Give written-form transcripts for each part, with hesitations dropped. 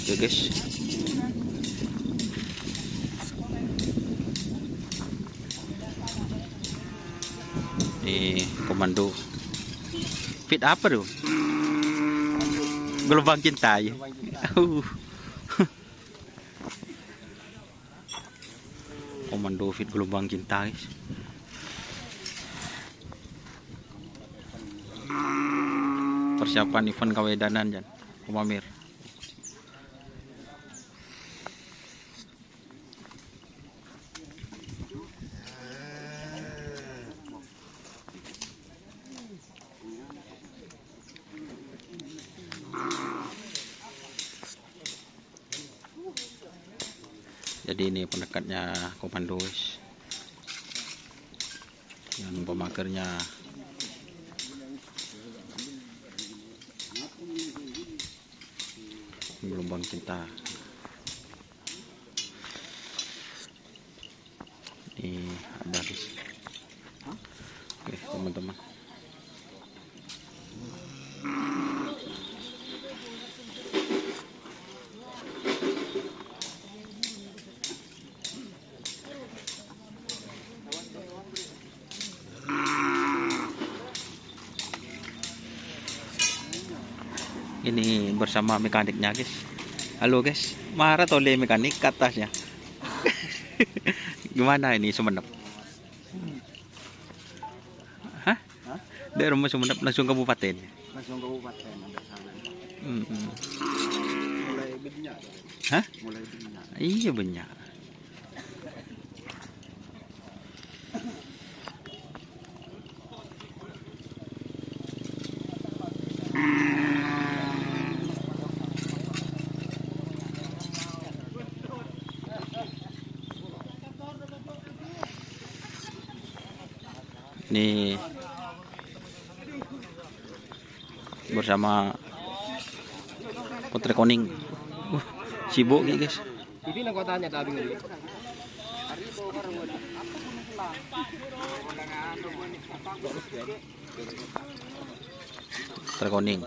Oke guys, ini komando fit apa tuh? Gelombang cinta ya. Komando fit gelombang cinta guys. Persiapan event kawedanan Jan, Komamir. Jadi ini pendekatnya komando guys. Yang pemagernya gelombang cinta. Ini ada guys. Oke teman-teman. Ini bersama mekaniknya guys. Halo guys, marah oleh mekanik ke atasnya. Gimana ini Sumenep? Hah? Dari rumah Sumenep langsung kabupaten? Langsung kabupaten ada sana. Mulai banyak. Hah? Mulai banyak. Iya banyak. Ini bersama Putri Koning. Sibuk nih guys. Ini nak kau tanya tadi ni. Putri Koning.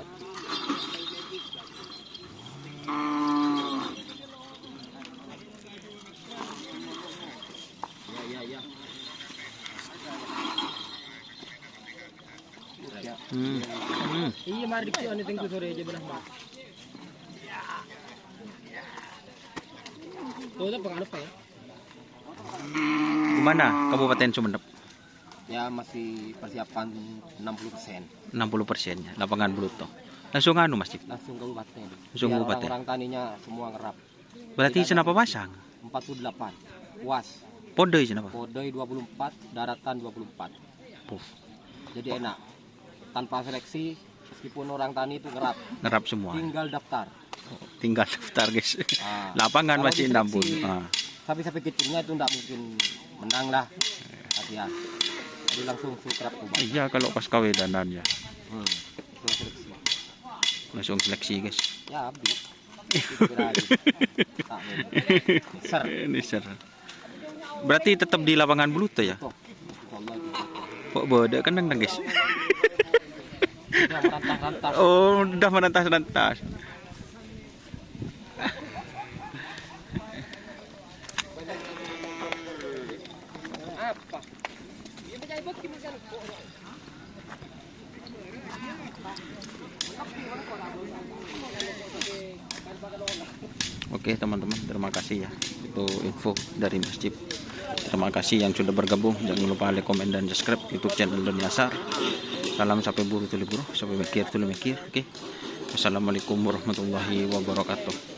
Iya mari dikit ane tengku sore aja belah mak. Tuh tu pengaruh apa ya? Gimana Kabupaten Sumenep? Ya masih persiapan 60%. 60% ya, lapangan Bluto. Langsung anu Mas Cip? Langsung kabupaten. Langsung Biar kabupaten. Orang taninya semua ngerap. Berarti senapa pasang? 48. Puas. Podoi senapa? Podoi 24, daratan 24. Puh, Jadi enak. Tanpa seleksi, meskipun orang tani itu ngerap, ngerap semua. tinggal daftar. Tinggal daftar guys. Ah, Lapangan kalau masih diseleksi, 60. Sapi-sapi kecilnya itu enggak mungkin menang lah. Latihan. Jadi langsung sukrap tuh Bang. Iya kalau pas kawedanan ya. Langsung seleksi. Langsung seleksi guys. Ya habis. Kira aja. Tak mau. Ser. Ini ser. Berarti tetap di lapangan Bluto ya? Tuh. Insyaallah gitu. Kok bodoh kan nang guys. Udah merantah-rantah. Oh, udah merentas-rentas. Apa? Oke teman-teman, terima kasih ya. Itu info dari Mas Cip. Terima kasih yang sudah bergabung. Jangan lupa like, komen, dan subscribe YouTube channel Dunia Sar. Salam sampai buru tuli buru, sampai mikir tuli mikir. Oke. Wassalamualaikum warahmatullahi wabarakatuh.